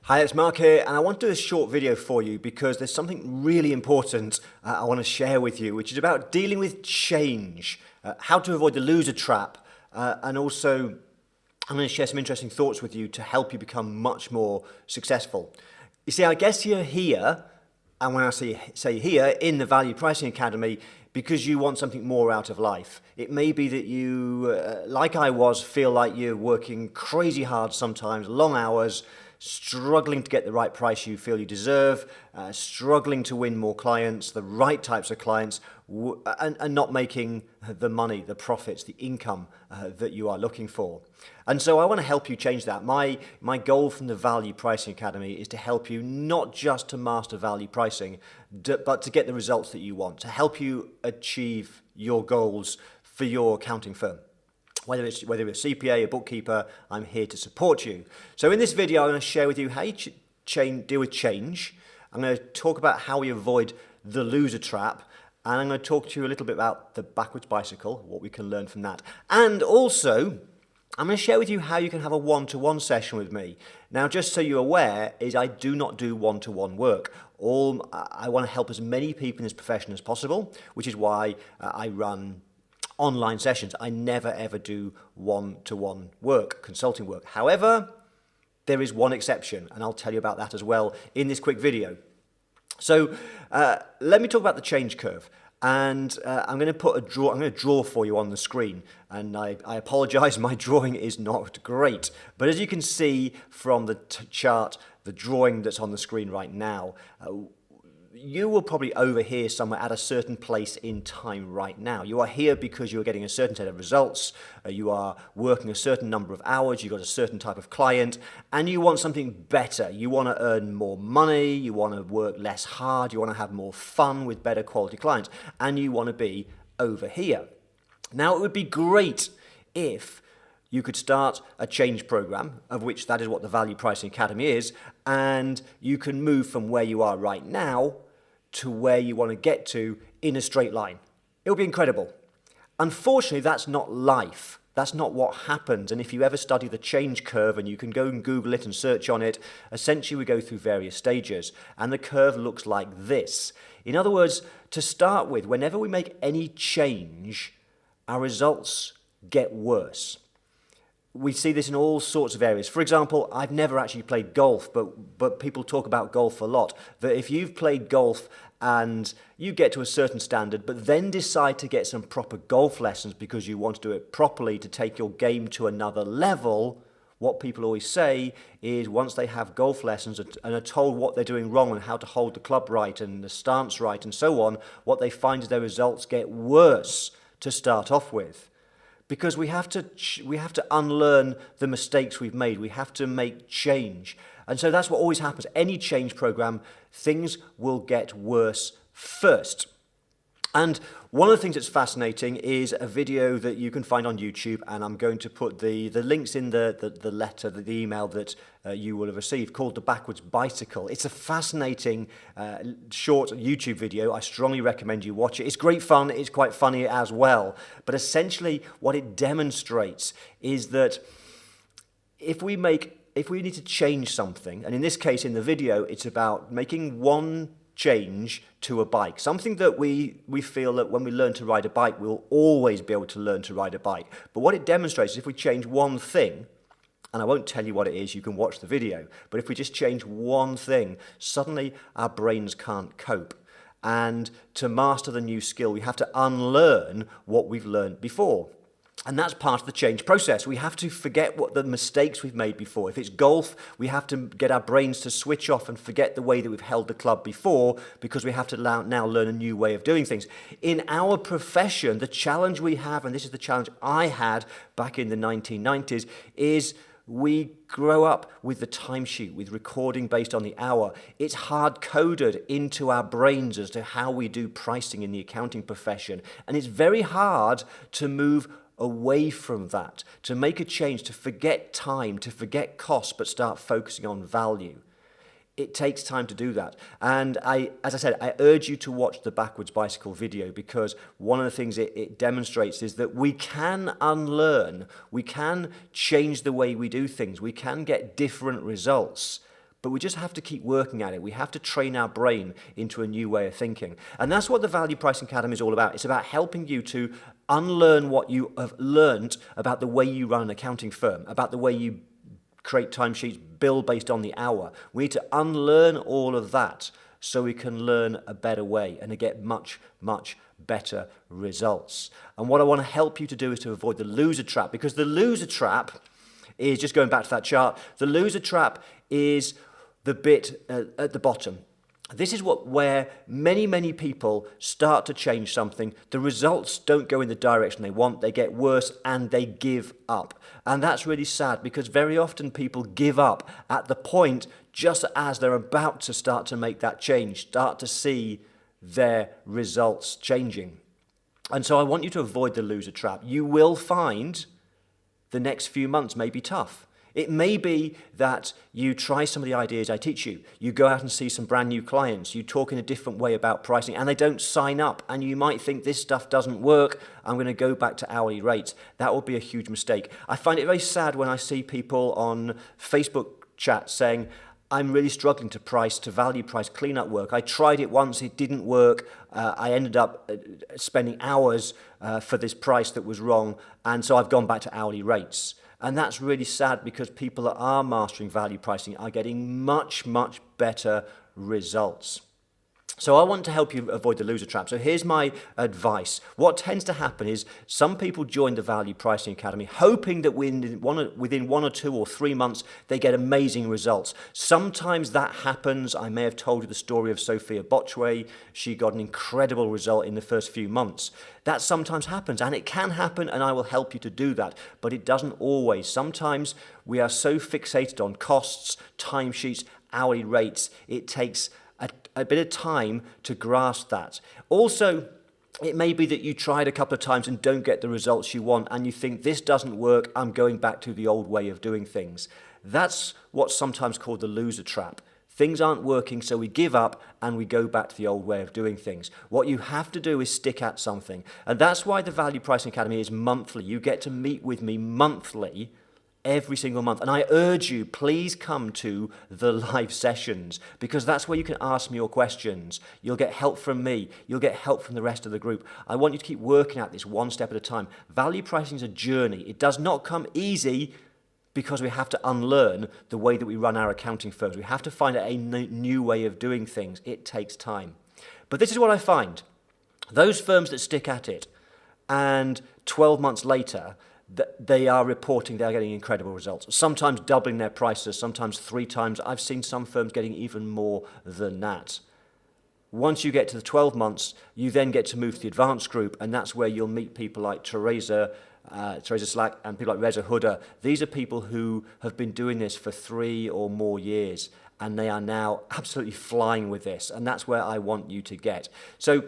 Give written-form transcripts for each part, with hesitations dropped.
Hi, it's Mark here, and I want to do a short video for you because there's something really important I want to share with you, which is about dealing with change, how to avoid the loser trap, and also I'm going to share some interesting thoughts with you to help you become much more successful. You see, I guess you're here, and when I say here, in the Value Pricing Academy, because you want something more out of life. It may be that you, like I was, feel like you're working crazy hard sometimes, long hours, struggling to get the right price you feel you deserve, struggling to win more clients, the right types of clients, and not making the money, the profits, the income that you are looking for. And so I want to help you change that. My goal from the Value Pricing Academy is to help you not just to master value pricing, but to get the results that you want, to help you achieve your goals for your accounting firm. Whether it's a CPA, a bookkeeper, I'm here to support you. So in this video, I'm going to share with you how you deal with change. I'm going to talk about how we avoid the loser trap. And I'm going to talk to you a little bit about the backwards bicycle, what we can learn from that. And also, I'm going to share with you how you can have a one-to-one session with me. Now, just so you're aware, is I do not do one-to-one work. I want to help as many people in this profession as possible, which is why I run online sessions. I never ever do one-to-one work, consulting work. However, there is one exception, and I'll tell you about that as well in this quick video. So let me talk about the change curve. And I'm going to draw for you on the screen. And I apologize, my drawing is not great. But as you can see from the chart, the drawing that's on the screen right now, you will probably over here somewhere at a certain place in time right now. You are here because you're getting a certain set of results, you are working a certain number of hours, you've got a certain type of client, and you want something better. You want to earn more money, you want to work less hard, you want to have more fun with better quality clients, and you want to be over here. Now, it would be great if you could start a change program, of which that is what the Value Pricing Academy is, and you can move from where you are right now to where you want to get to in a straight line. It will be incredible. Unfortunately, that's not life. That's not what happens. And if you ever study the change curve, and you can go and Google it and search on it, essentially we go through various stages, and the curve looks like this. In other words, to start with, whenever we make any change, our results get worse. We see this in all sorts of areas. For example, I've never actually played golf, but people talk about golf a lot. That if you've played golf and you get to a certain standard, but then decide to get some proper golf lessons because you want to do it properly to take your game to another level, what people always say is once they have golf lessons and are told what they're doing wrong and how to hold the club right and the stance right and so on, what they find is their results get worse to start off with. Because we have to unlearn the mistakes we've made. We have to make change. And so that's what always happens. Any change program, things will get worse first. And one of the things that's fascinating is a video that you can find on YouTube, and I'm going to put the links in the letter, the email that you will have received, called The Backwards Bicycle. It's a fascinating short YouTube video. I strongly recommend you watch it. It's great fun. It's quite funny as well. But essentially what it demonstrates is that if we need to change something, and in this case in the video it's about making one change to a bike, something that we feel that when we learn to ride a bike, we'll always be able to learn to ride a bike. But what it demonstrates is if we change one thing, and I won't tell you what it is, you can watch the video, but if we just change one thing, suddenly our brains can't cope. And to master the new skill, we have to unlearn what we've learned before. And that's part of the change process. We have to forget what the mistakes we've made before. If it's golf, we have to get our brains to switch off and forget the way that we've held the club before, because we have to now learn a new way of doing things. In our profession, the challenge we have, and this is the challenge I had back in the 1990s, is we grow up with the timesheet, with recording based on the hour. It's hard-coded into our brains as to how we do pricing in the accounting profession. And it's very hard to move away from that, to make a change, to forget time, to forget cost, but start focusing on value. It takes time to do that. And as I said, I urge you to watch the Backwards Bicycle video, because one of the things it demonstrates is that we can unlearn, we can change the way we do things, we can get different results, but we just have to keep working at it. We have to train our brain into a new way of thinking. And that's what the Value Pricing Academy is all about. It's about helping you to unlearn what you have learned about the way you run an accounting firm, about the way you create timesheets, bill based on the hour. We need to unlearn all of that so we can learn a better way and to get much, much better results. And what I want to help you to do is to avoid the loser trap, because the loser trap is, just going back to that chart, the loser trap is the bit at the bottom. This is where many people start to change something. The results don't go in the direction they want. They get worse and they give up. And that's really sad, because very often people give up at the point just as they're about to start to make that change, start to see their results changing. And so I want you to avoid the loser trap. You will find the next few months may be tough. It may be that you try some of the ideas I teach you. You go out and see some brand new clients. You talk in a different way about pricing and they don't sign up. And you might think this stuff doesn't work. I'm going to go back to hourly rates. That will be a huge mistake. I find it very sad when I see people on Facebook chat saying, I'm really struggling to value price cleanup work. I tried it once, it didn't work. I ended up spending hours for this price that was wrong. And so I've gone back to hourly rates. And that's really sad, because people that are mastering value pricing are getting much, much better results. So I want to help you avoid the loser trap. So here's my advice. What tends to happen is some people join the Value Pricing Academy hoping that within 1 or 2 or 3 months they get amazing results. Sometimes that happens. I may have told you the story of Sophia Botchway. She got an incredible result in the first few months. That sometimes happens, and it can happen, and I will help you to do that. But it doesn't always. Sometimes we are so fixated on costs, timesheets, hourly rates, it takes a bit of time to grasp that. Also, it may be that you tried a couple of times and don't get the results you want, and you think, this doesn't work, I'm going back to the old way of doing things. That's what's sometimes called the loser trap. Things aren't working, so we give up and we go back to the old way of doing things. What you have to do is stick at something. And that's why the Value Pricing Academy is monthly. You get to meet with me monthly, every single month. And I urge you, please come to the live sessions, because that's where you can ask me your questions. You'll get help from me. You'll get help from the rest of the group. I want you to keep working at this one step at a time. Value pricing is a journey. It does not come easy, because we have to unlearn the way that we run our accounting firms. We have to find a new way of doing things. It takes time. But this is what I find. Those firms that stick at it, and 12 months later, they are reporting they're getting incredible results, sometimes doubling their prices, sometimes 3 times. I've seen some firms getting even more than that. Once you get to the 12 months, you then get to move to the advanced group, and that's where you'll meet people like Teresa Slack and people like Reza Huda. These are people who have been doing this for 3 or more years, and they are now absolutely flying with this, and that's where I want you to get. So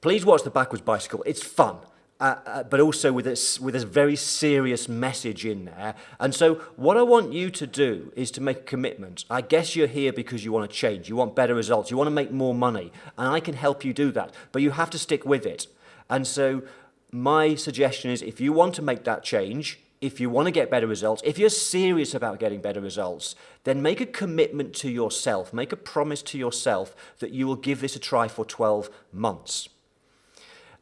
please watch the Backwards Bicycle. It's fun. But also with this very serious message in there. And so what I want you to do is to make a commitment. I guess you're here because you want to change. You want better results. You want to make more money. And I can help you do that. But you have to stick with it. And so my suggestion is, if you want to make that change, if you want to get better results, if you're serious about getting better results, then make a commitment to yourself. Make a promise to yourself that you will give this a try for 12 months.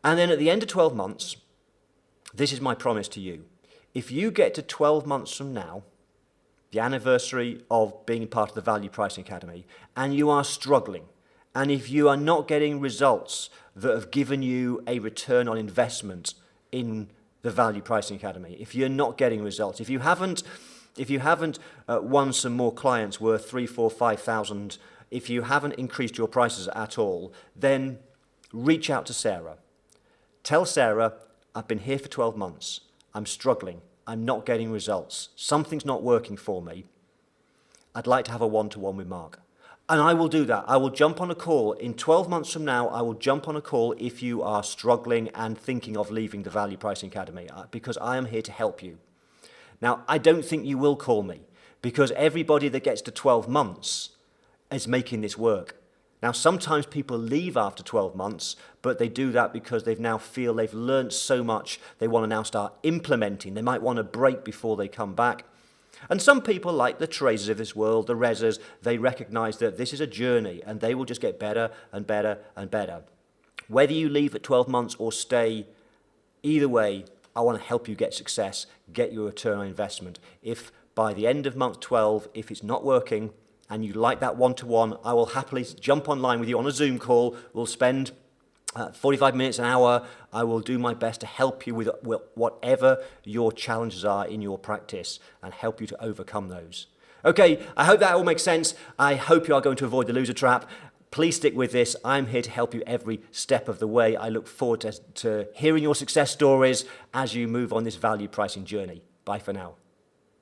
And then at the end of 12 months, this is my promise to you. If you get to 12 months from now, the anniversary of being part of the Value Pricing Academy, and you are struggling, and if you are not getting results that have given you a return on investment in the Value Pricing Academy, if you're not getting results, if you haven't won some more clients worth 3, 4, 5,000, if you haven't increased your prices at all, then reach out to Sarah. Tell Sarah, I've been here for 12 months. I'm struggling. I'm not getting results. Something's not working for me. I'd like to have a one-to-one with Mark. And I will do that. I will jump on a call. In 12 months from now, I will jump on a call if you are struggling and thinking of leaving the Value Pricing Academy, because I am here to help you. Now, I don't think you will call me, because everybody that gets to 12 months is making this work. Now, sometimes people leave after 12 months, but they do that because they now feel they've learned so much, they want to now start implementing. They might want a break before they come back. And some people, like the Teresa's of this world, the Rezas, they recognize that this is a journey and they will just get better and better and better. Whether you leave at 12 months or stay, either way, I want to help you get success, get your return on investment. If by the end of month 12, if it's not working and you like that one-to-one, I will happily jump online with you on a Zoom call. We'll spend 45 minutes, an hour. I will do my best to help you with whatever your challenges are in your practice and help you to overcome those. Okay, I hope that all makes sense. I hope you are going to avoid the loser trap. Please stick with this. I'm here to help you every step of the way. I look forward to hearing your success stories as you move on this value pricing journey. Bye for now.